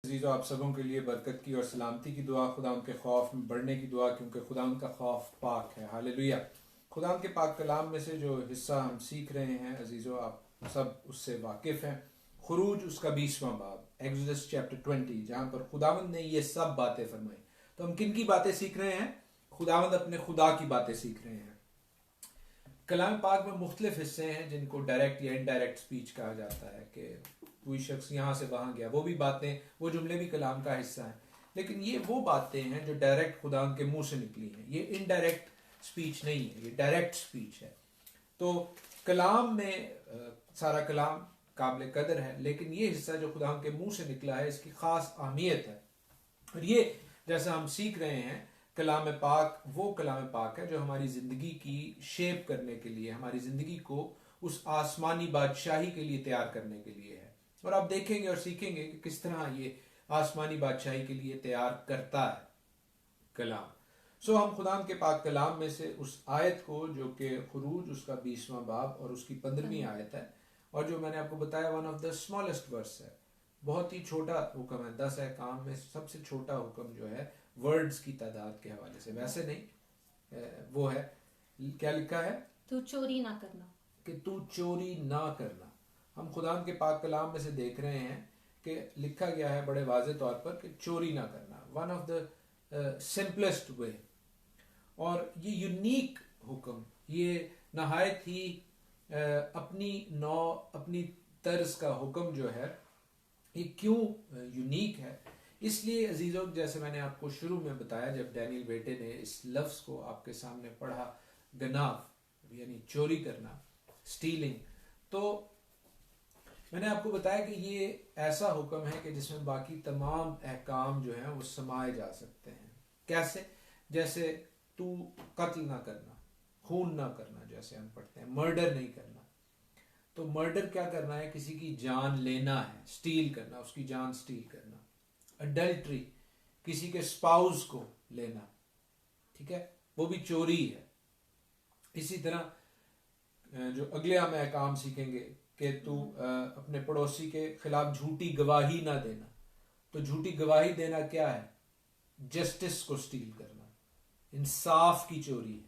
अजीज़ों, आप सबों के लिए बरकत की और सलामती की दुआ, खुदा उनके खौफ में बढ़ने की दुआ, क्योंकि खुदा उनका खौफ पाक है। हालेलुया। खुदा उनके पाक कलाम में से जो हिस्सा हम सीख रहे हैं अजीज़ों, आप सब उससे वाकिफ़ हैं। खुरूज उसका 20वां बाब, एक्सोडस चैप्टर 20, जहाँ पर खुदावंद ने ये सब बातें फरमाई। तो हम किन की बातें सीख रहे हैं? खुदावंद अपने खुदा की बातें सीख रहे हैं। कलाम पाक में मुख्तलिफ हिस्से हैं जिनको डायरेक्ट या इनडायरेक्ट स्पीच कहा जाता है, कि कोई शख्स यहाँ से वहाँ गया, वो भी बातें, वो जुमले भी कलाम का हिस्सा हैं। लेकिन ये वो बातें हैं जो डायरेक्ट खुदा के मुंह से निकली हैं। ये इनडायरेक्ट स्पीच नहीं है, ये डायरेक्ट स्पीच है। तो कलाम में सारा कलाम काबिल कदर है, लेकिन ये हिस्सा जो खुदा के मुंह से निकला है, इसकी खास अहमियत है। और ये जैसा हम सीख रहे हैं, कलाम पाक वो कलाम पाक है जो हमारी ज़िंदगी की शेप करने के लिए, हमारी ज़िंदगी को उस आसमानी बादशाही के लिए तैयार करने के लिए है। और आप देखेंगे और सीखेंगे कि किस तरह ये आसमानी बादशाही के लिए तैयार करता है कलाम। सो हम खुदा के पाक कलाम में से उस आयत को, जो कि खुरूज उसका 20वां बाब और उसकी 15वीं आयत है, और जो मैंने आपको बताया one of the smallest verse है, बहुत ही छोटा हुक्म है। 10 काम में सबसे छोटा हुक्म जो है वर्ड्स की तादाद के हवाले से, वैसे नहीं, वो है क्या लिखा है, तू चोरी ना करना, कि तू चोरी ना करना। हम खुदा के पाक कलाम में से देख रहे हैं कि लिखा गया है बड़े वाज़े तौर पर कि चोरी ना करना, one of the simplest way. और ये यूनिक हुक्म, ये नहायत ही अपनी तर्ज का हुक्म जो है, ये क्यों यूनिक है? इसलिए अजीज़ों, जैसे मैंने आपको शुरू में बताया, जब डैनियल बेटे ने इस लफ्ज़ को आपके सामने पढ़ा, गनाफ यानी चोरी करना, स्टीलिंग, तो मैंने आपको बताया कि ये ऐसा हुक्म है कि जिसमें बाकी तमाम अहकाम जो हैं वो समाये जा सकते हैं। कैसे? जैसे तू कत्ल ना करना, खून ना करना, जैसे हम पढ़ते हैं, मर्डर नहीं करना। तो मर्डर क्या करना है? किसी की जान लेना है, स्टील करना, उसकी जान स्टील करना। अडल्ट्री, किसी के स्पाउस को लेना, ठीक है, वो भी चोरी है। इसी तरह जो अगले हम अहकाम सीखेंगे कि तू अपने पड़ोसी के खिलाफ झूठी गवाही ना देना। तो झूठी गवाही देना क्या है? जस्टिस को स्टील करना, इंसाफ की चोरी है।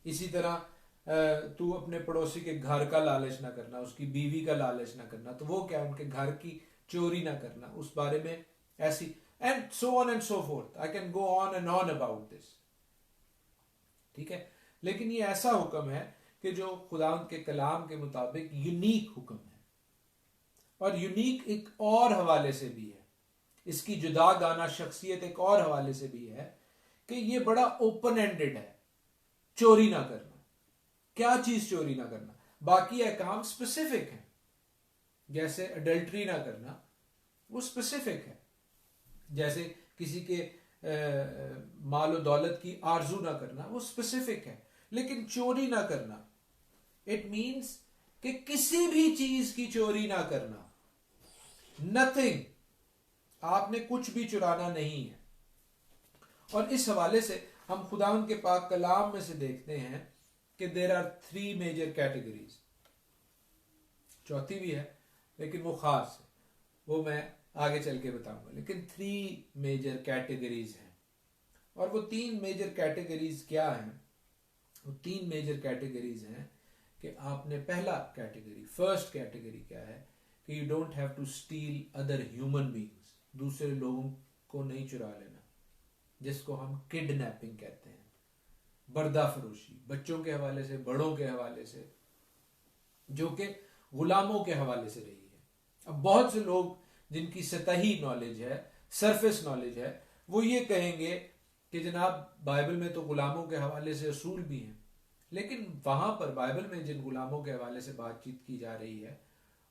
इसी तरह तू अपने पड़ोसी के घर का लालच ना करना, उसकी बीवी का लालच ना करना। तो वो क्या? उनके घर की चोरी ना करना, उस बारे में ऐसी, and so on and so fourth. I can go on and on about this, ठीक है। लेकिन ये ऐसा हुक्म है कि जो खुदा के कलाम के मुताबिक यूनिक हुक्म है, और यूनिक एक और हवाले से भी है, इसकी जुदा गाना शख्सियत एक और हवाले से भी है कि ये बड़ा ओपन एंडेड है। चोरी ना करना, क्या चीज चोरी ना करना? बाकी अहकाम स्पेसिफिक है, जैसे अडल्ट्री ना करना, वो स्पेसिफिक है। जैसे किसी के मालो दौलत की आरजू ना करना, वो स्पेसिफिक है। लेकिन चोरी ना करना, इट मीन्स कि किसी भी चीज की चोरी ना करना, नथिंग, आपने कुछ भी चुराना नहीं है। और इस हवाले से हम खुदावन के पाक कलाम में से देखते हैं कि देर आर 3 मेजर कैटेगरीज, चौथी भी है लेकिन वो खास है, वो मैं आगे चल के बताऊंगा। लेकिन 3 मेजर कैटेगरीज हैं, और वो 3 मेजर कैटेगरीज क्या हैं? वो 3 मेजर कैटेगरीज हैं कि आपने, पहला कैटेगरी, फर्स्ट कैटेगरी क्या है कि you don't have to steal other human beings, दूसरे लोगों को नहीं चुरा लेना, जिसको हम किडनैपिंग कहते हैं, बर्दा फरोशी, बच्चों के हवाले से, बड़ों के हवाले से, जो कि गुलामों के हवाले से रही है। अब बहुत से लोग जिनकी सतही नॉलेज है, सरफेस नॉलेज है, वो ये कहेंगे कि जनाब बाइबल में तो गुलामों के हवाले से असूल भी हैं, लेकिन वहां पर बाइबल में जिन गुलामों के हवाले से बातचीत की जा रही है,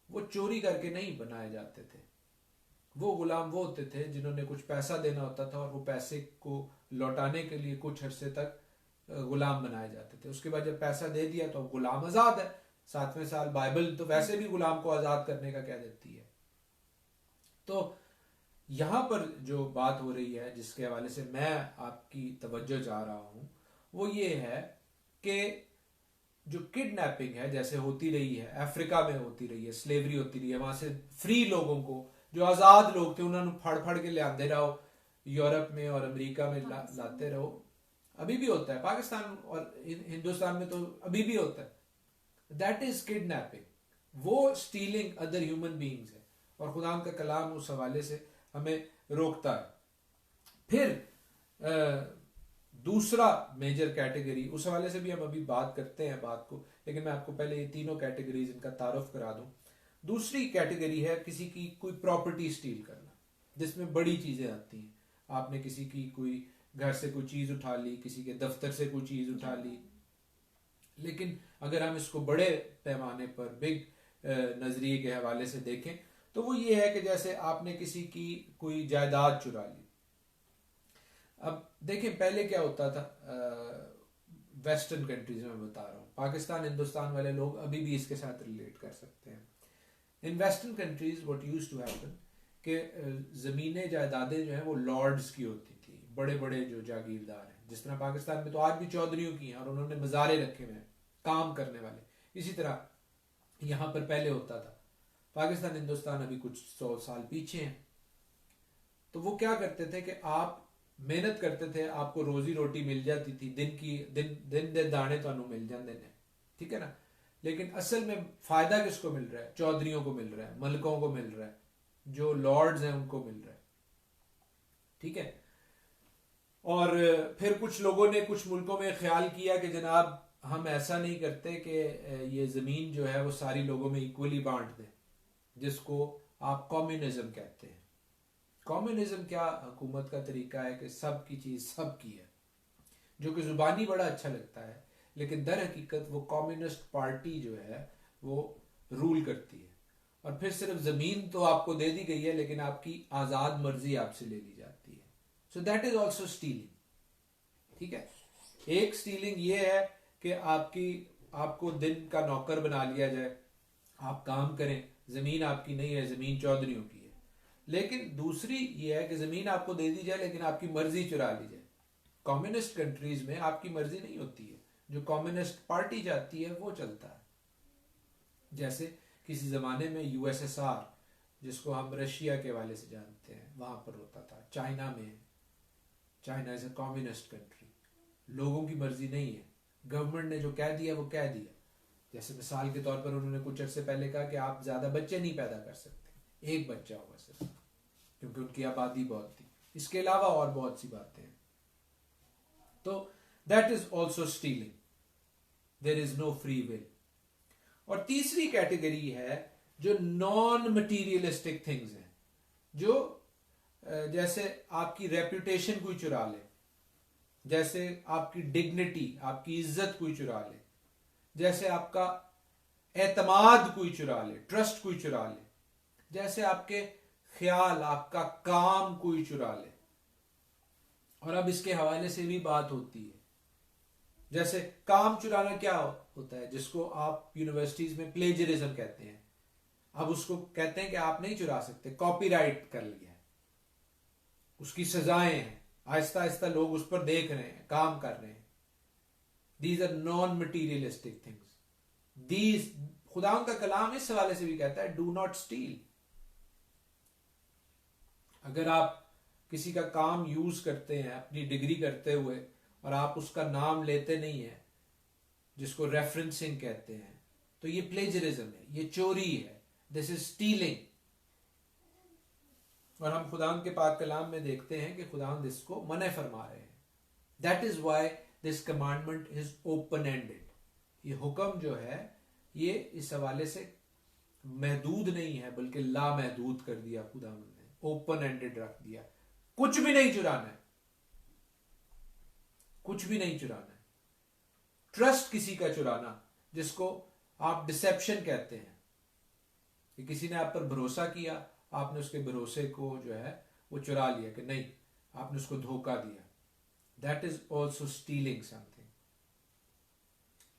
वो चोरी करके नहीं बनाए जाते थे। वो गुलाम वो होते थे जिन्होंने कुछ पैसा देना होता था, और वो पैसे को लौटाने के लिए कुछ अरसे तक गुलाम बनाए जाते थे। उसके बाद जब पैसा दे दिया तो गुलाम आजाद है। 7वें साल बाइबल तो वैसे भी गुलाम को आजाद करने का कह देती है। तो यहां पर जो बात हो रही है, जिसके हवाले से मैं आपकी तवज्जो चाह रहा हूं, वो ये है कि जो किडनैपिंग है, जैसे होती रही है, अफ्रीका में होती रही है, स्लेवरी होती रही है, वहां से फ्री लोगों को जो आजाद लोग थे उन्होंने फड़ फड़ के लियाते रहो यूरोप में और अमेरिका में लाते रहो। अभी भी होता है पाकिस्तान और हिंदुस्तान में, तो अभी भी होता है। दैट इज किडनैपिंग, वो स्टीलिंग अदर ह्यूमन बीइंग्स है, और खुदा का कलाम उस हवाले से हमें रोकता है। फिर दूसरा मेजर कैटेगरी, उस हवाले से भी हम अभी बात करते हैं बात को, लेकिन मैं आपको पहले ये तीनों कैटेगरीज इनका तारुफ करा दूं। दूसरी कैटेगरी है किसी की कोई प्रॉपर्टी स्टील करना, जिसमें बड़ी चीजें आती हैं। आपने किसी की कोई घर से कोई चीज उठा ली, किसी के दफ्तर से कोई चीज उठा ली। लेकिन अगर हम इसको बड़े पैमाने पर बिग नजरिए के हवाले से देखें तो वो ये है कि जैसे आपने किसी की कोई जायदाद चुरा ली। अब देखें पहले क्या होता था, वेस्टर्न कंट्रीज में बता रहा हूँ, पाकिस्तान हिंदुस्तान वाले लोग अभी भी इसके साथ रिलेट कर सकते हैं। In western countries what used to happen कि जमीनें जायदादें जो हैं वो लॉर्ड्स की होती थी, बड़े बड़े जो जागीरदार हैं। जिस तरह पाकिस्तान में तो आज भी चौधरियों की हैं और उन्होंने मज़ारे रखे हुए हैं काम करने वाले, इसी तरह यहाँ पर पहले होता था। पाकिस्तान हिंदुस्तान अभी कुछ 100 साल पीछे हैं। तो वो क्या करते थे कि आप मेहनत करते थे, आपको रोजी रोटी मिल जाती थी, दिन दे दाने तो मिल जाते हैं, ठीक है ना। लेकिन असल में फायदा किसको मिल रहा है? चौधरियों को मिल रहा है, मलकों को मिल रहा है, जो लॉर्ड्स हैं उनको मिल रहा है, ठीक है। और फिर कुछ लोगों ने कुछ मुल्कों में ख्याल किया कि जनाब हम ऐसा नहीं करते कि ये जमीन जो है वो सारी लोगों में इक्वली बांट दें, जिसको आप कम्युनिज्म कहते हैं। कम्युनिज्म क्या हुकूमत का तरीका है कि सब की चीज सब की है, जो कि जुबानी बड़ा अच्छा लगता है, लेकिन दर हकीकत वो कम्युनिस्ट पार्टी जो है वो रूल करती है। और फिर सिर्फ जमीन तो आपको दे दी गई है, लेकिन आपकी आजाद मर्जी आपसे ले ली जाती है। So that is also stealing, ठीक है। एक स्टीलिंग ये है कि आपको दिन का नौकर बना लिया जाए, आप काम करें, जमीन आपकी नहीं है, जमीन चौधरियों की है। लेकिन दूसरी ये है कि जमीन आपको दे दी जाए लेकिन आपकी मर्जी चुरा ली जाए। कम्युनिस्ट कंट्रीज में आपकी मर्जी नहीं होती है, जो कम्युनिस्ट पार्टी चाहती है वो चलता है। जैसे किसी जमाने में यूएसएसआर, जिसको हम रशिया के हवाले से जानते हैं, वहां पर होता था। चाइना में, China is a communist country, लोगों की मर्जी नहीं है, गवर्नमेंट ने जो कह दिया वो कह दिया। जैसे मिसाल के तौर पर उन्होंने कुछ अर्से पहले कहा कि आप ज्यादा बच्चे नहीं पैदा कर सकते, एक बच्चा होगा सिर्फ, क्योंकि उनकी आबादी बहुत थी। इसके अलावा और बहुत सी बातें हैं। तो that is also stealing, there is no free will. और तीसरी कैटेगरी है जो नॉन मटीरियलिस्टिक थिंग्स हैं, जो जैसे आपकी रेपुटेशन कोई चुरा ले, जैसे आपकी डिग्निटी, आपकी इज्जत कोई चुरा ले, जैसे आपका एतमाद कोई चुरा ले, ट्रस्ट कोई चुरा ले, जैसे आपके ख्याल, आपका काम कोई चुरा ले। और अब इसके हवाले से भी बात होती है। जैसे काम चुराना क्या होता है, जिसको आप यूनिवर्सिटीज में प्लेजरिज्म कहते हैं। अब उसको कहते हैं कि आप नहीं चुरा सकते, कॉपीराइट कर लिया है, उसकी सजाएं हैं, आहिस्ता आहिस्ता लोग उस पर देख रहे हैं, काम कर रहे हैं। These are non materialistic things. These खुदा का कलाम इस हवाले से भी कहता है, डू नॉट स्टील। अगर आप किसी का काम यूज करते हैं अपनी डिग्री करते हुए और आप उसका नाम लेते नहीं है, जिसको रेफरेंसिंग कहते हैं, तो ये प्लेजरिज्म है, ये चोरी है, दिस इज स्टीलिंग। और हम खुदा के पाक कलाम में देखते हैं कि खुदा इसको मना फरमा रहे हैं। That is why this commandment is open ended. ये हुक्म जो है ये इस हवाले से महदूद नहीं है, बल्कि लामहदूद कर दिया खुदा ने, ओपन एंडेड रख दिया। कुछ भी नहीं चुराना है, कुछ भी नहीं चुराना है। ट्रस्ट किसी का चुराना, जिसको आप डिसेप्शन कहते हैं, कि किसी ने आप पर भरोसा किया, आपने उसके भरोसे को जो है वो चुरा लिया, कि नहीं, आपने उसको धोखा दिया। That is also stealing something.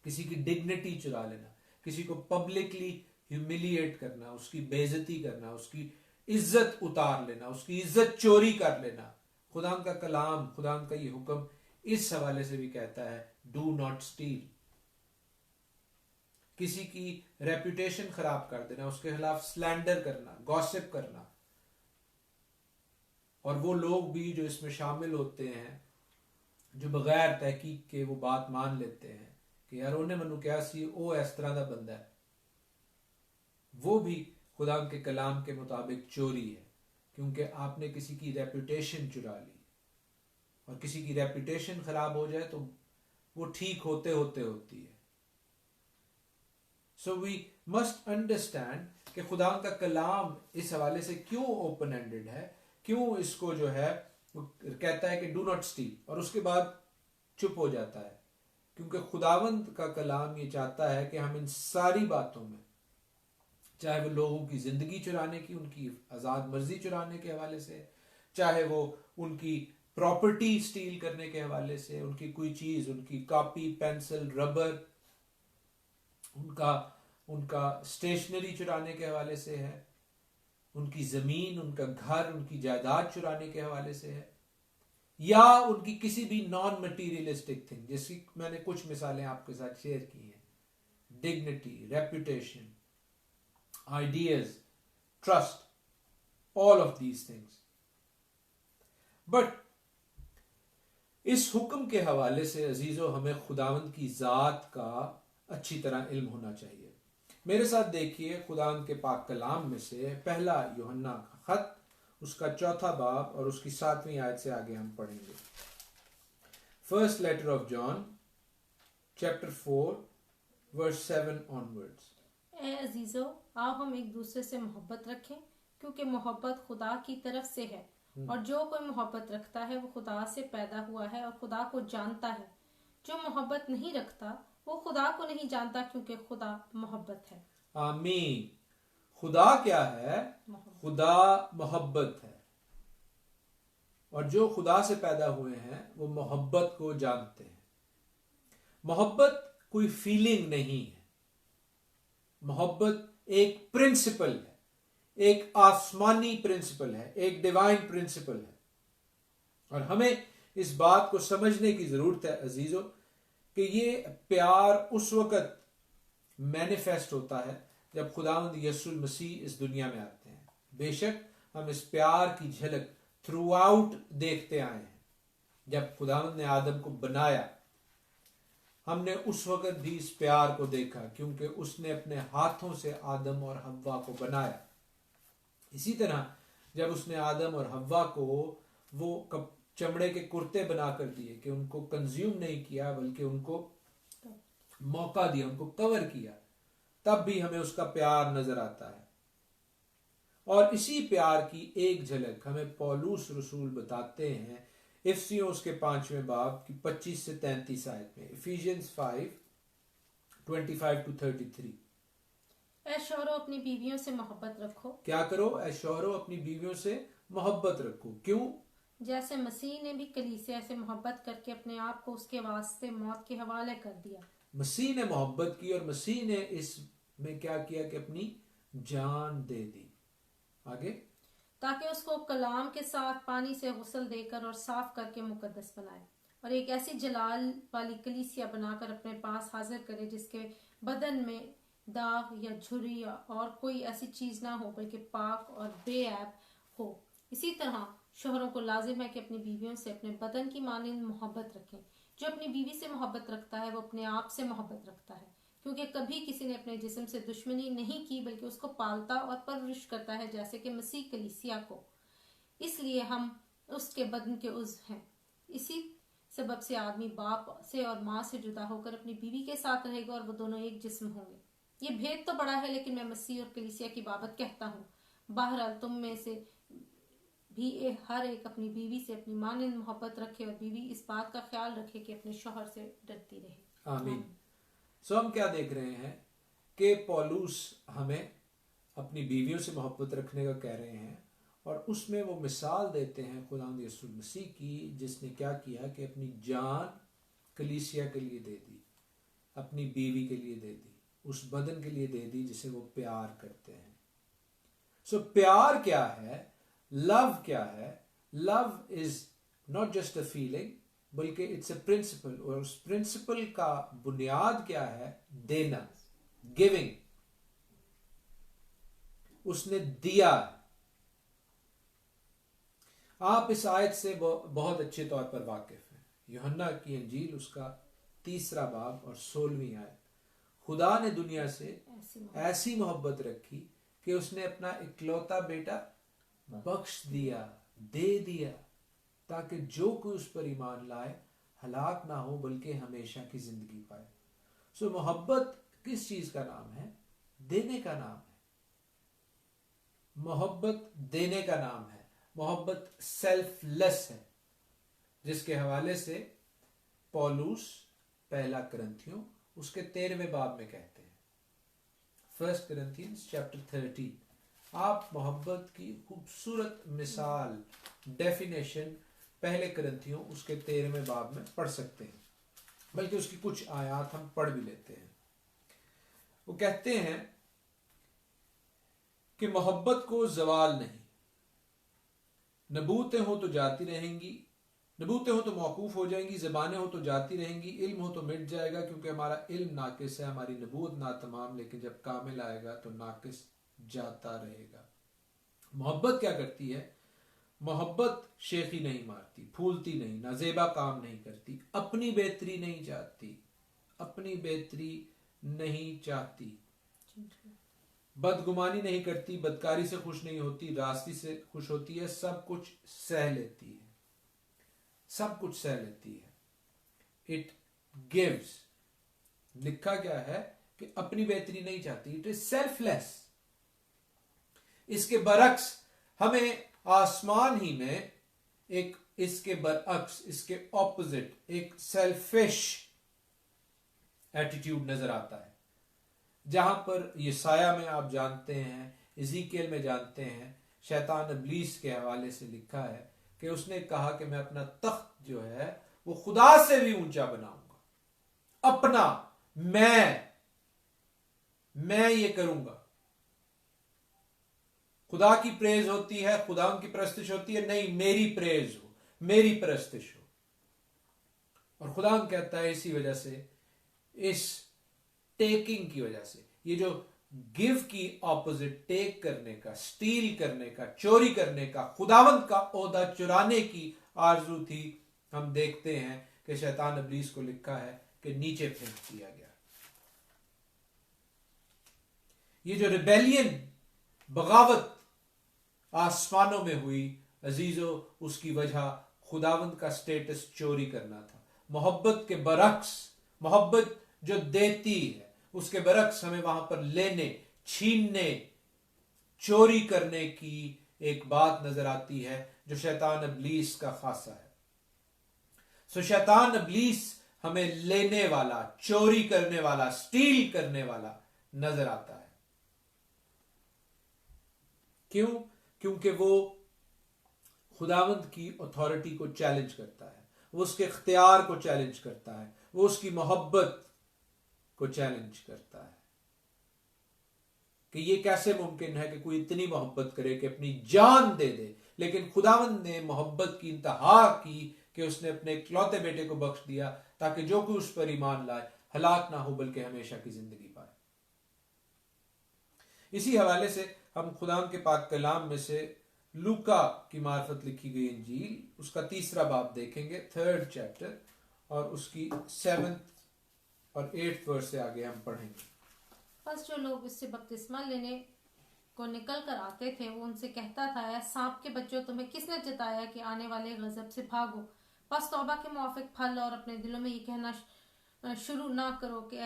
किसी की डिग्निटी चुरा लेना, किसी को पब्लिकली ह्यूमिलिएट करना, उसकी बेइज्जती करना, उसकी इज्जत उतार लेना, उसकी इज्जत चोरी कर लेना। खुदा का कलाम, खुदा का ये हुक्म इस हवाले से भी कहता है, डू नॉट स्टील। किसी की रेपुटेशन खराब कर देना, उसके खिलाफ स्लैंडर करना, गॉसिप करना, और वो लोग भी जो इसमें शामिल होते हैं, जो बगैर तहकीक के वो बात मान लेते हैं कि यार उन्हें मनु क्या सी ओ इस तरह का बंदा है, वो भी खुदा के कलाम के मुताबिक चोरी है, क्योंकि आपने किसी की रेपुटेशन चुरा ली, और किसी की रेपुटेशन खराब हो जाए तो वो ठीक होते होते होती है। सो वी मस्ट अंडरस्टैंड कि खुदा का कलाम इस हवाले से क्यों ओपन एंडेड है, क्यों इसको जो है कहता है कि डू नॉट स्टील, और उसके बाद चुप हो जाता है, क्योंकि खुदावंद का कलाम ये चाहता है कि हम इन सारी बातों में, चाहे वो लोगों की जिंदगी चुराने की, उनकी आजाद मर्जी चुराने के हवाले से, चाहे वो उनकी प्रॉपर्टी स्टील करने के हवाले से, उनकी कोई चीज, उनकी कॉपी पेंसिल रबर, उनका स्टेशनरी चुराने के हवाले से है, उनकी जमीन, उनका घर, उनकी जायदाद चुराने के हवाले से है, या उनकी किसी भी नॉन मटीरियलिस्टिक थिंग, जैसी मैंने कुछ मिसालें आपके साथ शेयर की हैं, dignity, reputation, ideas, trust, all of these things. But इस हुक्म के हवाले से अजीजों हमें खुदावंद की जात का अच्छी तरह इल्म होना चाहिए। मेरे साथ देखिए खुदावंद के पाक कलाम में से पहला यूहन्ना का खत, उसका 4 बाब और उसकी 7वीं आयत से आगे हम पढ़ेंगे। First letter of John chapter 4 verse 7 onwards. ए अजीजों, आओ हम एक दूसरे से मोहब्बत रखें, क्योंकि मोहब्बत खुदा की तरफ से है, और जो कोई मोहब्बत रखता है वो खुदा से पैदा हुआ है और खुदा को जानता है। जो मोहब्बत नहीं रखता वो खुदा को नहीं जानता, क्योंकि खुदा मोहब्बत है। आमीन। खुदा क्या है? खुदा मोहब्बत है, और जो खुदा से पैदा हुए हैं वो मोहब्बत को जानते हैं। मोहब्बत कोई फीलिंग नहीं है, मोहब्बत एक प्रिंसिपल है, एक आसमानी प्रिंसिपल है, एक डिवाइन प्रिंसिपल है। और हमें इस बात को समझने की जरूरत है अजीजों कि ये प्यार उस वक्त मैनिफेस्ट होता है जब खुदावंद यीशु मसीह इस दुनिया में आते हैं। बेशक हम इस प्यार की झलक थ्रू आउट देखते आए हैं। जब खुदावंद ने आदम को बनाया, हमने उस वक्त भी इस प्यार को देखा, क्योंकि उसने अपने हाथों से आदम और हव्वा को बनाया। इसी तरह जब उसने आदम और हव्वा को वो चमड़े के कुर्ते बनाकर दिए कि उनको कंज्यूम नहीं किया बल्कि उनको मौका दिया, उनको कवर किया, तब भी हमें उसका प्यार नजर आता है। और इसी प्यार की एक झलक हमें पौलुस रसूल बताते हैं इफिसियों उसके 5वें बाब की 25 से 33 आयत में। इफिशियंस 5:25-33। ऐ शौहरों, अपनी बीवियों से मोहब्बत रखो। क्या करो? ऐ शौहरों, अपनी बीवियों से मोहब्बत रखो। क्यों? जैसे मसीह ने भी कलीसिया से मोहब्बत करके अपने आप को उसके वास्ते मौत के हवाले कर दिया। मसीह ने मोहब्बत की और मसीह ने इसमें क्या किया कि अपनी जान दे दी। आगे, ताकि उसको कलाम के साथ पानी से गुस्ल देकर और साफ करके मुकद्दस बनाए, और एक ऐसी जलाल वाली कलीसिया बनाकर अपने पास हाजिर करे जिसके बदन में दाग या झुर्री और कोई ऐसी चीज ना हो, बल्कि पाक और बेऐब हो। इसी तरह शोहरों को लाजिम है कि अपनी बीवियों से अपने बदन की मानिंद मोहब्बत रखें। जो अपनी बीवी से मोहब्बत रखता है वो अपने आप से मोहब्बत रखता है, क्योंकि कभी किसी ने अपने जिस्म से दुश्मनी नहीं की, बल्कि उसको पालता और परवरिश करता है, जैसे कि मसीह कलीसिया को। इसलिए हम उसके बदन के उज़्व हैं। इसी सबब से आदमी बाप से और माँ से जुदा होकर अपनी बीवी के साथ रहेगा और वो दोनों एक जिस्म होंगे। ये भेद तो बड़ा है, लेकिन मैं मसीह और कलीसिया की बाबत कहता हूँ। बहरहाल तुम में से भी हर एक अपनी बीवी से अपनी मानिंद मोहब्बत रखे, और बीवी इस बात का ख्याल रखे कि अपने शौहर से डरती रहे। आमीन। सो हम क्या देख रहे हैं कि पौलुस हमें अपनी बीवियों से मोहब्बत रखने का कह रहे हैं, और उसमें वो मिसाल देते हैं खुदावंद यीशु मसीह की, जिसने क्या किया कि अपनी जान कलीसिया के लिए दे दी, अपनी बीवी के लिए दे दी, उस बदन के लिए दे दी जिसे वो प्यार करते हैं। सो प्यार क्या है? लव क्या है? Love is not just a feeling, बल्कि इट्स अ प्रिंसिपल, और उस प्रिंसिपल का बुनियाद क्या है? देना, गिविंग। उसने दिया। आप इस आयत से बहुत अच्छे तौर पर वाकिफ हैं। यूहन्ना की इंजील उसका 3 बाब और 16वीं आयत। खुदा ने दुनिया से ऐसी मोहब्बत रखी कि उसने अपना इकलौता बेटा बख्श दिया, दे दिया, ताकि जो कोई उस पर ईमान लाए हलाक ना हो बल्कि हमेशा की जिंदगी पाए। सो मोहब्बत किस चीज का नाम है? देने का नाम है। मोहब्बत देने का नाम है। मोहब्बत सेल्फलेस है, जिसके हवाले से पौलुस पहला करंथियों उसके 13वें बाब में कहते हैं, 1 Corinthians chapter 13। आप मोहब्बत की खूबसूरत मिसाल, डेफिनेशन पहले करंथियों उसके 13वें बाब में पढ़ सकते हैं, बल्कि उसकी कुछ आयत हम पढ़ भी लेते हैं। वो कहते हैं कि मोहब्बत को जवाल नहीं, नबूतें हो तो जाती रहेंगी, नबूतें हो तो मौकूफ हो जाएंगी, ज़बानें हो तो जाती रहेंगी, इल्म हो तो मिट जाएगा, क्योंकि हमारा इल्म नाकिस है, हमारी नबूत ना तमाम, लेकिन जब कामिल आएगा तो नाकिस जाता रहेगा। मोहब्बत क्या करती है? मोहब्बत शेखी नहीं मारती, फूलती नहीं, नाजेबा काम नहीं करती, अपनी बेहतरी नहीं चाहती, अपनी बेहतरी नहीं चाहती, बदगुमानी नहीं करती, बदकारी से खुश नहीं होती, रास्ती से खुश होती है, सब कुछ सह लेती है, सब कुछ सह लेती है। इट गिव्स, लिखा क्या है कि अपनी बेहतरी नहीं चाहती, इट इज सेल्फलेस। इसके बरक्स हमें आसमान ही में एक, इसके बरअक्स, इसके ऑपोजिट एक सेल्फिश एटीट्यूड नजर आता है। जहां पर यसाया में आप जानते हैं, इज़ीकियल में जानते हैं, शैतान इब्लीस के हवाले से लिखा है कि उसने कहा कि मैं अपना तख्त जो है वो खुदा से भी ऊंचा बनाऊंगा, अपना मैं ये करूंगा। खुदा की प्रेज होती है, खुदा की परस्तिश होती है, नहीं, मेरी प्रेज हो, मेरी परस्तिश हो। और खुदा कहता है इसी वजह से, इस टेकिंग की वजह से, ये जो गिव की ऑपोजिट टेक करने का, स्टील करने का, चोरी करने का, खुदावंद का ओहदा चुराने की आरजू थी, हम देखते हैं कि शैतान इब्लीस को लिखा है कि नीचे फेंक दिया गया। ये जो रिबेलियन, बगावत आसमानों में हुई अजीजों, उसकी वजह खुदावंद का स्टेटस चोरी करना था। मोहब्बत के बरक्स, मोहब्बत जो देती है, उसके बरक्स हमें वहां पर लेने, छीनने, चोरी करने की एक बात नजर आती है जो शैतान इब्लीस का खासा है। सो शैतान इब्लीस हमें लेने वाला, चोरी करने वाला, स्टील करने वाला नजर आता है। क्यों? क्योंकि वो खुदावंद की अथॉरिटी को चैलेंज करता है, वो उसके इख्तियार को चैलेंज करता है, वो उसकी मोहब्बत को चैलेंज करता है कि ये कैसे मुमकिन है कि कोई इतनी मोहब्बत करे कि अपनी जान दे दे। लेकिन खुदावंद ने मोहब्बत की इंतहा की कि उसने अपने इकलौते बेटे को बख्श दिया, ताकि जो कोई उस पर ईमान लाए हलाक ना हो बल्कि हमेशा की जिंदगी पाए। इसी हवाले से हम खुदा के पाक कलाम में से लूका की मार्फत लिखी गई इंजील उसका 3 बाब देखेंगे, 3rd चैप्टर, और उसकी 7th और 8th वर्स से आगे हम पढ़ेंगे। बस जो लोग उससे बपतिस्मा लेने को निकल कर आते थे, वो उनसे कहता था, ऐ सांप के बच्चों, तुम्हें किसने चिताया कि आने वाले गजब से भागो? बस तौबा के मुआफिक फल और अपने दिलों में ये कहना शुरू ना करो कि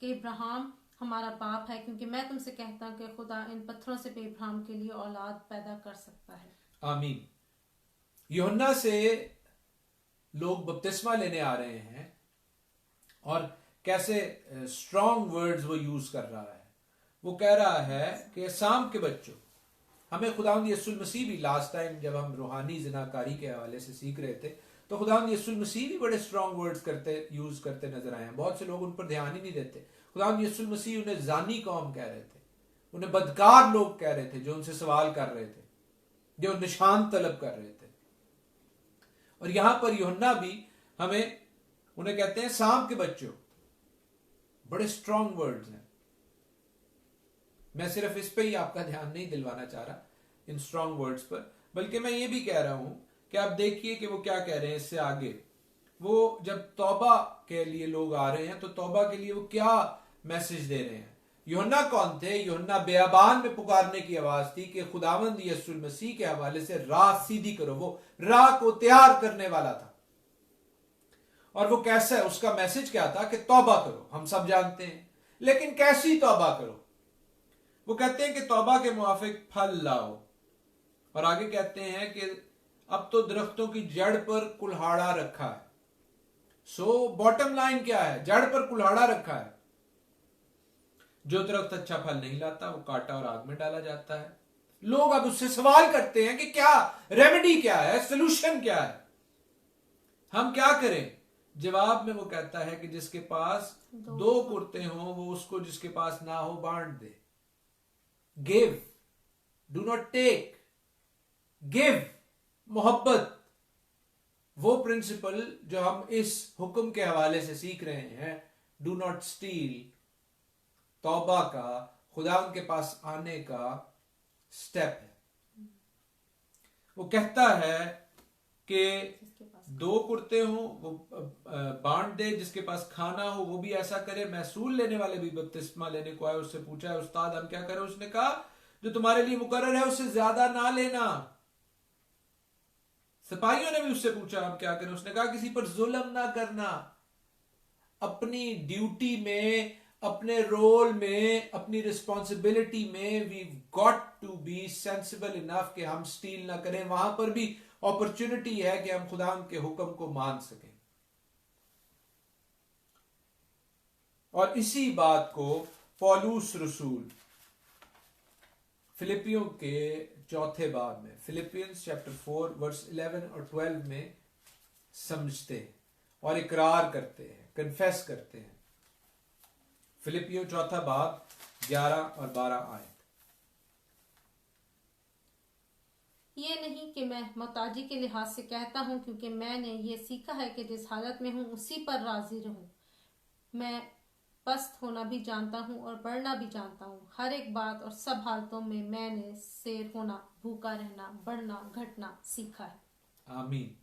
इब्राहिम हमारा बाप है, क्योंकि मैं तुमसे कहता हूँ कि खुदा इन पत्थरों से भी इब्राहिम के लिए औलाद पैदा कर सकता है। आमीन। यूहन्ना से लोग बपतिस्मा लेने आ रहे हैं और कैसे स्ट्रॉन्ग वर्ड्स वो यूज कर रहा है। वो कह रहा है कि सांप के बच्चों, हमें खुदावंद यीशु मसीह भी लास्ट टाइम जब हम रूहानी जिनाकारी के हवाले से सीख रहे थे तो खुदावंद यीशु मसीह भी बड़े स्ट्रॉन्ग वर्ड्स यूज करते नजर आए हैं। बहुत से लोग उन पर ध्यान ही नहीं देते। खुदावंद यीशु मसीह उन्हें जानी कौम कह रहे थे, उन्हें बदकार लोग कह रहे थे जो उनसे सवाल कर रहे थे, जो निशान तलब कर रहे थे। और यहां पर यूहन्ना भी हमें उन्हें कहते हैं सांप के बच्चों। बड़े स्ट्रॉन्ग वर्ड्स हैं। मैं सिर्फ इस पे ही आपका ध्यान नहीं दिलवाना चाह रहा, इन स्ट्रॉन्ग वर्ड्स पर, बल्कि मैं ये भी कह रहा हूं कि आप देखिए कि वो क्या कह रहे हैं इससे आगे। वो जब तौबा के लिए लोग आ रहे हैं तो तौबा के लिए वो क्या मैसेज दे रहे हैं। यूहन्ना कौन थे? यूहन्ना बेअबान में पुकारने की आवाज थी कि खुदावंद यीशु मसीह के हवाले से राह सीधी करो। वो राह को तैयार करने वाला था। और वो कैसा है, उसका मैसेज क्या था कि तौबा करो, हम सब जानते हैं, लेकिन कैसी तौबा करो? वो कहते हैं कि तौबा के मुआफिक फल लाओ। और आगे कहते हैं कि अब तो दरख्तों की जड़ पर कुल्हाड़ा रखा है। सो बॉटम लाइन क्या है? जड़ पर कुल्हाड़ा रखा है। जो दरख्त अच्छा फल नहीं लाता वो काटा और आग में डाला जाता है। लोग अब उससे सवाल करते हैं कि क्या रेमेडी, क्या है सोल्यूशन, क्या है, हम क्या करें? जवाब में वो कहता है कि जिसके पास दो कुर्ते हों वो उसको जिसके पास ना हो बांट दे। Give, do not take, give, मोहब्बत। वो प्रिंसिपल जो हम इस हुक्म के हवाले से सीख रहे हैं, डू नॉट स्टील, तौबा का, खुदा उनके पास आने का स्टेप है। वो कहता है कि दो कुर्ते हो वो बांट दे, जिसके पास खाना हो वो भी ऐसा करे। महसूल लेने वाले भी बपतिस्मा लेने को आए, उससे पूछा है उस्ताद हम क्या करें? उसने कहा जो तुम्हारे लिए मुकर्रर है उससे ज्यादा ना लेना। सिपाहियों ने भी उससे पूछा हम क्या करें? उसने कहा किसी पर जुल्म ना करना। अपनी ड्यूटी में, अपने रोल में, अपनी रिस्पॉन्सिबिलिटी में we got to be sensible enough कि हम स्टील ना करें। वहां पर भी अपॉर्चुनिटी है कि हम खुदा के हुक्म को मान सकें। और इसी बात को पौलुस रसूल फिलिपियों के चौथे बाब में, फिलिपियंस चैप्टर 4 वर्स 11 और 12 में समझते हैं और इकरार करते हैं, कन्फेस करते हैं। फिलिपियों चौथा बाब 11 और 12 आयत। ये नहीं कि मैं मोहताजी के लिहाज से कहता हूँ, क्योंकि मैंने ये सीखा है कि जिस हालत में हूँ उसी पर राजी रहूं। मैं पस्त होना भी जानता हूँ और बढ़ना भी जानता हूँ। हर एक बात और सब हालतों में मैंने शेर होना, भूखा रहना, बढ़ना, घटना सीखा है। आमीन।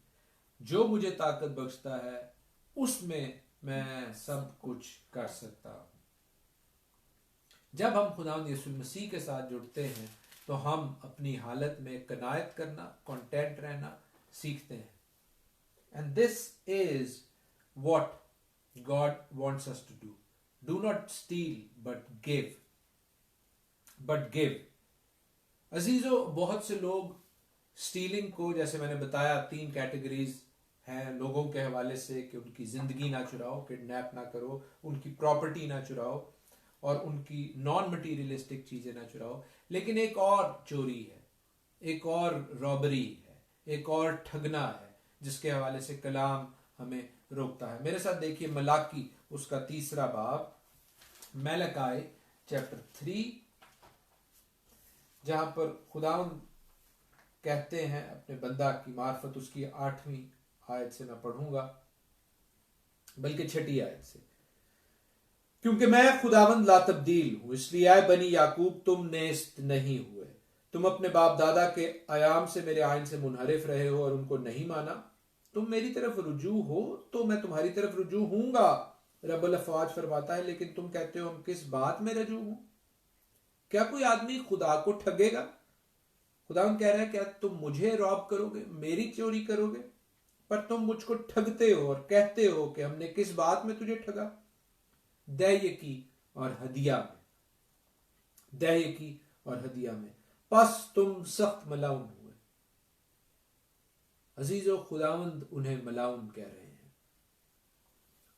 जो मुझे ताकत बख्शता है उसमें मैं सब कुछ कर सकता हूँ। जब हम खुदावंद यीशु मसीह के साथ जुड़ते हैं तो हम अपनी हालत में कनायत करना, कंटेंट रहना सीखते हैं। And this is what God wants us to do. Do not steal but give, but give. अजीजों, बहुत से लोग स्टीलिंग को, जैसे मैंने बताया, 3 कैटेगरीज हैं लोगों के हवाले से कि उनकी जिंदगी ना चुराओ, किडनैप ना करो, उनकी प्रॉपर्टी ना चुराओ और उनकी नॉन मटीरियलिस्टिक चीजें ना चुराओ। लेकिन एक और चोरी है, एक और रॉबरी है, एक और ठगना है जिसके हवाले से कलाम हमें रोकता है। मेरे साथ देखिए मलाकी उसका 3 बाब, मलाकी चैप्टर 3, जहां पर खुदावंद कहते हैं अपने बंदा की मार्फत, उसकी 8वीं आयत से मैं पढ़ूंगा, बल्कि 6ठी आयत से। क्योंकि मैं खुदावंद ला तब्दील हूं, इसलिए आए बनी याकूब तुम नेस्त नहीं हुए। तुम अपने बाप दादा के आयाम से मेरे आइन से मुनहरिफ रहे हो और उनको नहीं माना। तुम मेरी तरफ रुजू हो तो मैं तुम्हारी तरफ रुजू हूंगा, रब्बुल अफ़वाज फरमाता है। लेकिन तुम कहते हो हम किस बात में रुजू हूं? क्या कोई आदमी खुदा को ठगेगा? खुदावंद कह रहा है क्या तुम मुझे रॉब करोगे, मेरी चोरी करोगे? पर तुम मुझको ठगते हो और कहते हो कि हमने किस बात में तुझे ठगा? दैयकी और हदिया में, दैयकी और हदिया में, बस तुम सख्त मलाउन हुए। अजीजों, खुदावंद उन्हें मलाउन कह रहे हैं,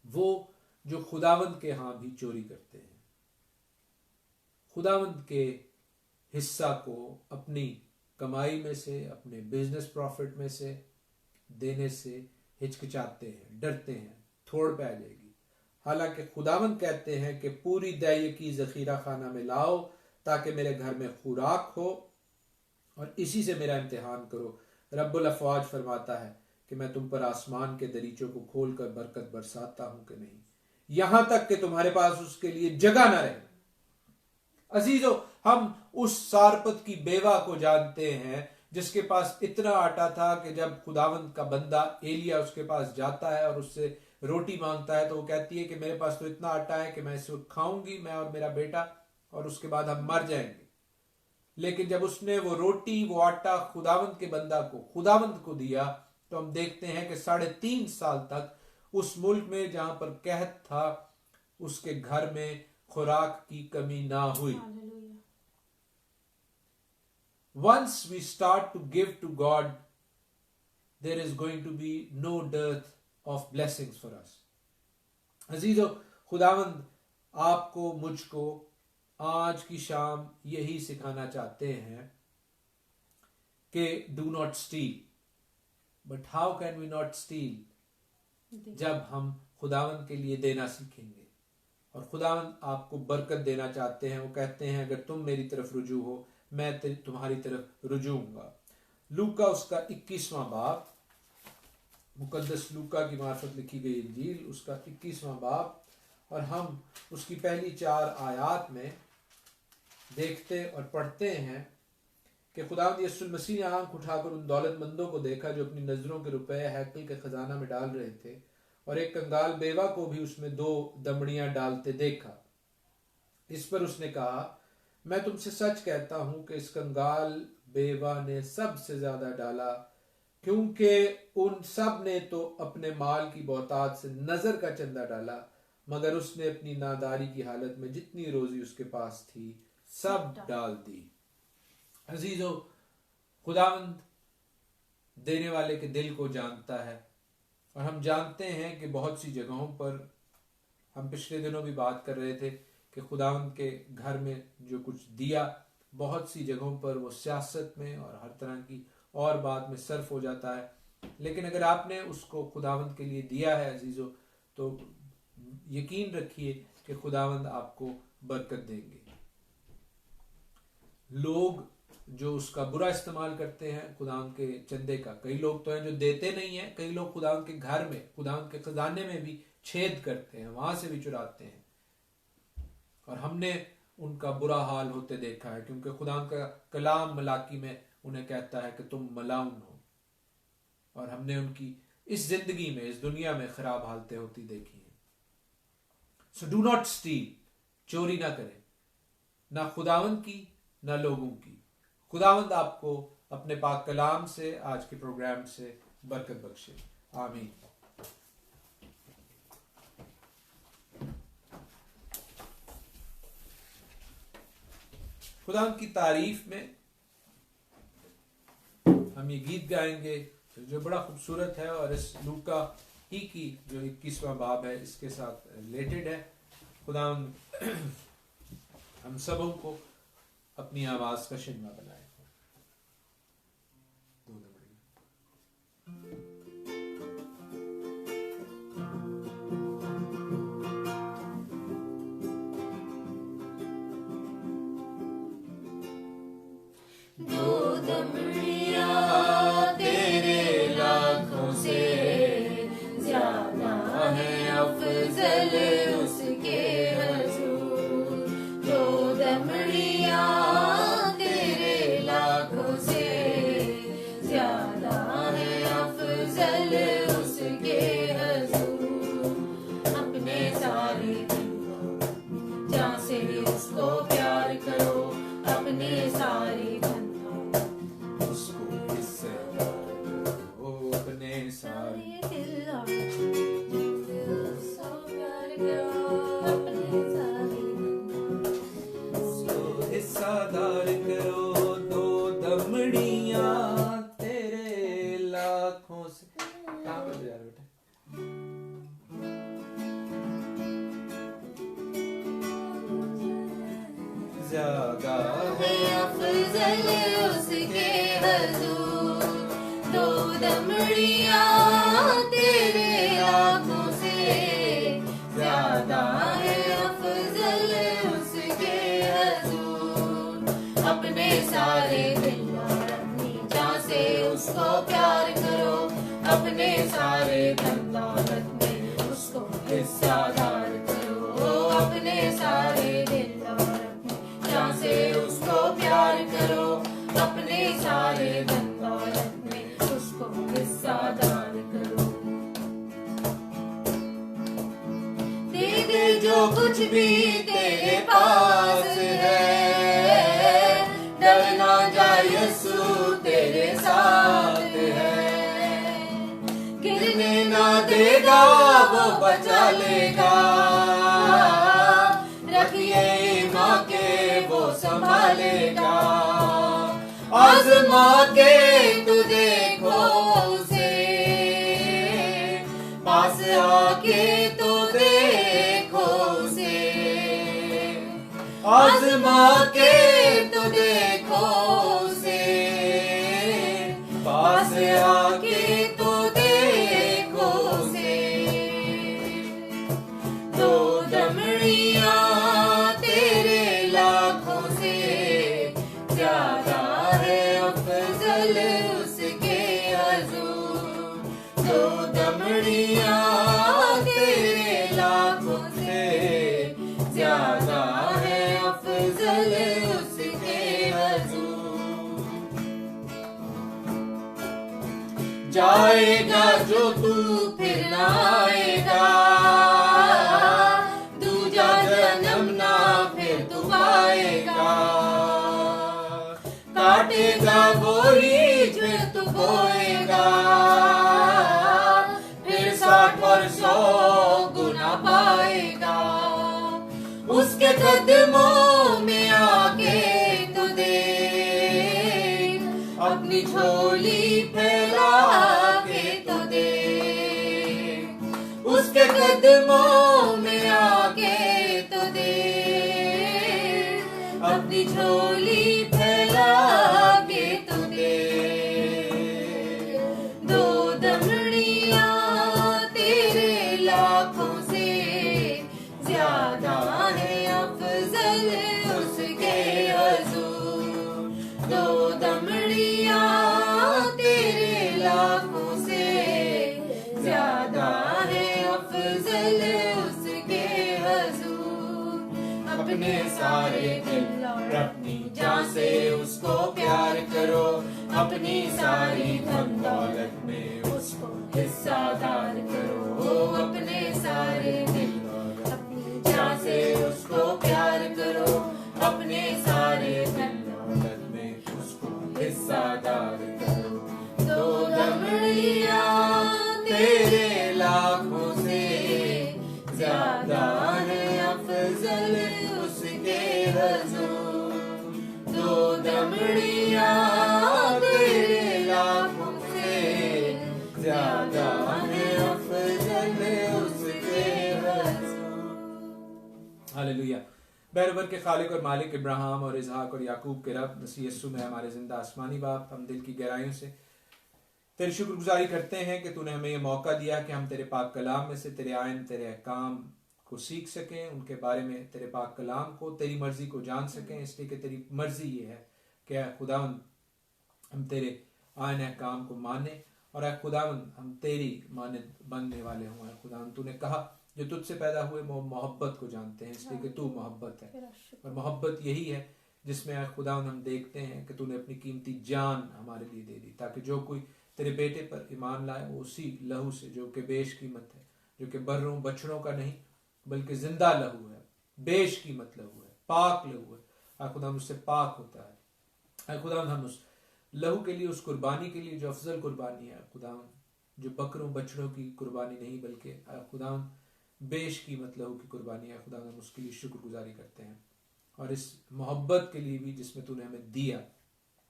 वो जो खुदावंद के यहां भी चोरी करते हैं, खुदावंद के हिस्सा को अपनी कमाई में से, अपने बिजनेस प्रॉफिट में से देने से हिचकिचाते हैं, डरते हैं, थोड़ पे आ जाएगी। हालांकि खुदावंद कहते हैं कि पूरी दैयकी जखीरा खाना में लाओ ताकि मेरे घर में खुराक हो और इसी से मेरा इम्तिहान करो। रब्बुल अफ़वाज फरमाता है कि मैं तुम पर आसमान के दरीचों को खोलकर बरकत बरसाता हूं कि नहीं, यहां तक कि तुम्हारे पास उसके लिए जगह ना रहे। अजीजों, हम उस सारपत की बेवा को जानते हैं जिसके पास इतना आटा था कि जब खुदावंद का बंदा एलिया उसके पास जाता है और उससे रोटी मांगता है तो वो कहती है कि मेरे पास तो इतना आटा है कि मैं इसको खाऊंगी, मैं और मेरा बेटा, और उसके बाद हम मर जाएंगे। लेकिन जब उसने वो रोटी, वो आटा खुदावंद के बंदा को, खुदावंद को दिया, तो हम देखते हैं कि 3.5 साल तक उस मुल्क में जहां पर कहत था उसके घर में खुराक की कमी ना हुई। Once we start to give to God, there is going to be no dearth of blessings for us. अजीजों, खुदावंद आपको, मुझको आज की शाम यही सिखाना चाहते हैं कि do not steal. But how can we not steal? जब हम खुदावंद के लिए देना सीखेंगे। और खुदावंद आपको बरकत देना चाहते हैं। वो कहते हैं अगर तुम मेरी तरफ रुजू हो, मैं तुम्हारी तरफ रुजू हूंगा। लूका उसका 21वां बाब, मुकद्दस लूका की मार्फत लिखी गई इंजील उसका 21वां बाब, और हम उसकी पहली 4 आयात में देखते और पढ़ते हैं कि खुदावंद यीशु मसीह ने आंख उठाकर उन दौलतमंदों को देखा जो अपनी नजरों के रुपए हैकल के खजाना में डाल रहे थे, और एक कंगाल बेवा को भी उसमें 2 दमड़ियां डालते देखा। इस पर उसने कहा, मैं तुमसे सच कहता हूं कि इस कंगाल बेवा ने सबसे ज्यादा डाला, क्योंकि उन सब ने तो अपने माल की बहुतायत से नजर का चंदा डाला, मगर उसने अपनी नादारी की हालत में जितनी रोजी उसके पास थी सब डाल दी। अजीजों, खुदावंद देने वाले के दिल को जानता है, और हम जानते हैं कि बहुत सी जगहों पर, हम पिछले दिनों भी बात कर रहे थे कि खुदावंद के घर में जो कुछ दिया, बहुत सी जगहों पर वो सियासत में और हर तरह की और बात में सर्फ हो जाता है। लेकिन अगर आपने उसको खुदावंद के लिए दिया है अजीजों, तो यकीन रखिए कि खुदावंद आपको बरकत देंगे। लोग जो उसका बुरा इस्तेमाल करते हैं खुदावंद के चंदे का, कई लोग तो हैं जो देते नहीं हैं, कई लोग खुदावंद के घर में, खुदावंद के खजाने में भी छेद करते हैं, वहां से भी चुराते हैं, और हमने उनका बुरा हाल होते देखा है, क्योंकि खुदावंद का कलाम मलाकी में उन्हें कहता है कि तुम मलाउन हो, और हमने उनकी इस जिंदगी में, इस दुनिया में खराब हालतें होती देखी हैं। सो डू नॉट स्टील, चोरी ना करें, ना खुदावंद की ना लोगों की। खुदावंद आपको अपने पाक कलाम से, आज के प्रोग्राम से बरकत बख्शे। आमीन। खुदावंद की तारीफ में हम ये गीत गाएंगे जो बड़ा खूबसूरत है, और इस लूका ही की जो 21वां बाब है इसके साथ रिलेटेड है। खुदावंद हम सबों को अपनी आवाज का शिनवा बनाए। ज्यादा है अफजल उसके हुजूर, 2 दमड़ियां तेरे लाखों से ज्यादा है अफजल उसके हुजूर। अपने सारे दिल और अपनी जान से उसको प्यार करो, अपने सारे धन दौलत में उसको हिस्सादार करो, अपने सारे दिल से उसको प्यार करो, अपने सारे धन कुछ भी तेरे पास है, डर ना जा यीशु तेरे साथ है। गिरने ना देगा वो बचा लेगा, रखिए ईमान के वो संभालेगा। आज़मा के तू देखो उसे, पास आके तो देखो उसे। आज़मा के तो देखो उसे, पास आके तो देखो उसे। दो दमड़ियां तेरे लाखों से ज्यादा है अफजल उसके हुजूर। दो दमड़ियां तेरे लाखों से ज्यादा है अफजल उसके हुजूर। जाएगा जो तू फिर ना आएगा, दूजा जन्म ना फिर तू पाएगा। काटेगा वो ही फिर तू बोएगा, फिर 60 और 100 गुना पाएगा। उसके कदमों में आके तू देख, अपनी झोली फैला के तो देख। उसके कदमों में आके तो देख, अपनी झोली फैला के तो देख। दो दमड़ियां तेरे लाखों से ज्यादा है अफजल उसके हुजूर। दो दमड़ियां तेरे लाखों से ज्यादा है अफजल उसके हुजूर। अपने सारे दिल और अपनी जान से उसको प्यार करो, अपनी सारी धन दौलत में उसको हिस्सादार करो। अपने सारे दिल और अपनी जान से उसको प्यार करो, अपने सारे धन दौलत में उसको हिस्सादार करो। दो दमड़ियां तेरे लाखों से ज्यादा है अफजल उसके हुजूर। दो दमड़ियां तेरे लाखों से ज्यादा है अफजल उसके हुजूर। हालेलुया। बैरबर के खालिक और मालिक इब्राहिम और इसहाक और याकूब के रब मसीह यीशु में हमारे जिंदा आसमानी बाप, हम दिल की गहराइयों से तेरी शुक्रगुजारी करते हैं कि तूने हमें यह मौका दिया कि हम तेरे पाक कलाम में से तेरे आयन तेरे अहकाम को सीख सकें, उनके बारे में तेरे पाक कलाम को, तेरी मर्जी को जान सकें। इसलिए कि तेरी मर्जी ये है कि खुदावन हम तेरे आयन अहकाम को माने और खुदावन हम तेरी मानद बनने वाले हों। खुदावन तूने कहा जो तुझसे पैदा हुए वो मोहब्बत को जानते हैं, इसलिए कि तू मोहब्बत है। और मोहब्बत यही है जिसमें खुदावन हम देखते हैं कि तूने अपनी कीमती जान हमारे लिए दे दी, ताकि जो कोई तेरे बेटे पर ईमान लाए वो उसी लहू से, जो कि बेश कीमत है, जो कि बर्रों बछड़ों का नहीं बल्कि जिंदा लहू है, बेश कीमत लहू है, पाक लहू है। खुदावन उससे पाक होता है। खुदावन हम उस लहू के लिए, उस कुर्बानी के लिए जो अफजल कुर्बानी है, खुदावन जो बकरों बछड़ों की कुर्बानी नहीं बल्कि खुदावन बेश कीमत लहू की कुर्बानी है, खुदावन हम उसके लिए शुक्रगुजारी करते हैं। और इस मोहब्बत के लिए भी जिसमें तूने हमें दिया,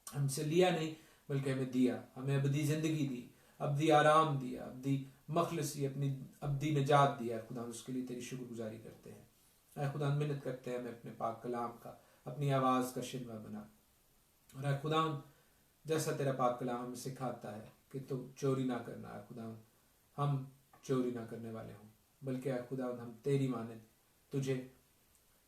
हमसे लिया नहीं बल्कि हमें दिया, हमें अबदी जिंदगी दी, अबदी आराम दिया, अबदी मखलसी, अपनी अबदी निजात दिया। खुदा उसके लिए तेरी शुक्रगुजारी करते हैं। खुदा मिन्नत करते हैं हमें अपने पाक कलाम का, अपनी आवाज़ का शिनवा बना। और खुदा जैसा तेरा पाक कलाम हमें सिखाता है कि तो चोरी ना करना है, खुदा हम चोरी ना करने वाले हों, बल्कि खुदा हम तेरी मानद तुझे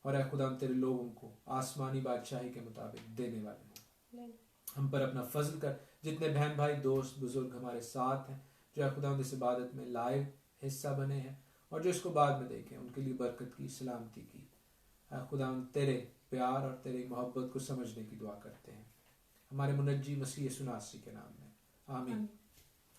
और खुदा तेरे लोगों को आसमानी बादशाही के मुताबिक देने वाले हों। हम पर अपना फजल कर, जितने बहन भाई दोस्त बुजुर्ग हमारे साथ हैं, जो खुदा इस इबादत में लाइव हिस्सा बने हैं और जो इसको बाद में देखें, उनके लिए बरकत की, सलामती की। खुदा तेरे प्यार और तेरी मोहब्बत को समझने की दुआ करते हैं हमारे मुनज्जी मसीह यीशु नासरी के नाम में, आमीन।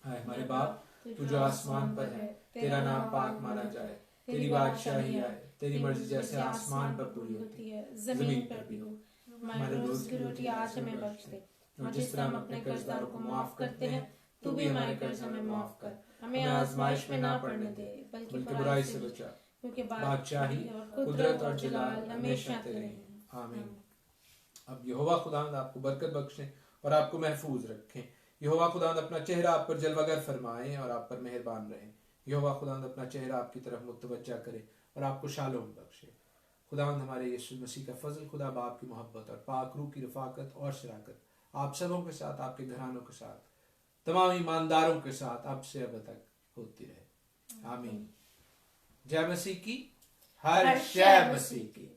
हाय हमारे बाप, तू जो आसमान पर है, तेरा नाम पाक माना जाए, तेरी बादशाही आए, तेरी मर्जी जैसे आसमान पर पूरी होती है जमीन पर भी हो। हमारे रोज की रोटी आज हमें बख्श दे, और जिस तरह हम अपने कर्जदारों को माफ करते हैं, तू भी हमारे कर्ज हमें माफ कर। हमें आजमाइश में ना पड़ने दे, बल्कि बुराई से बचा, क्योंकि बादशाही और कुदरत और जलाल हमेशा तेरे हैं। आमीन। अब यहोवा खुदावंद आपको बरकत बख्शे और आपको महफूज रखें। यहोवा खुदावंद अपना चेहरा आप पर जलवागर फरमाए और आप पर मेहरबान रहे। यहोवा खुदावंद अपना चेहरा आपकी तरफ मुतवज्जा करे और आपको शालोम बख्शे। खुदावंद हमारे यीशु मसीह का फजल, खुदा बाप की मोहब्बत और पाक रूह की रफाकत और शराकत आप सबों के साथ, आपके घरानों के साथ, तमाम ईमानदारों के साथ अब से अब तक होती रहे। आमीन। जय मसीह की, हर शय मसीह की।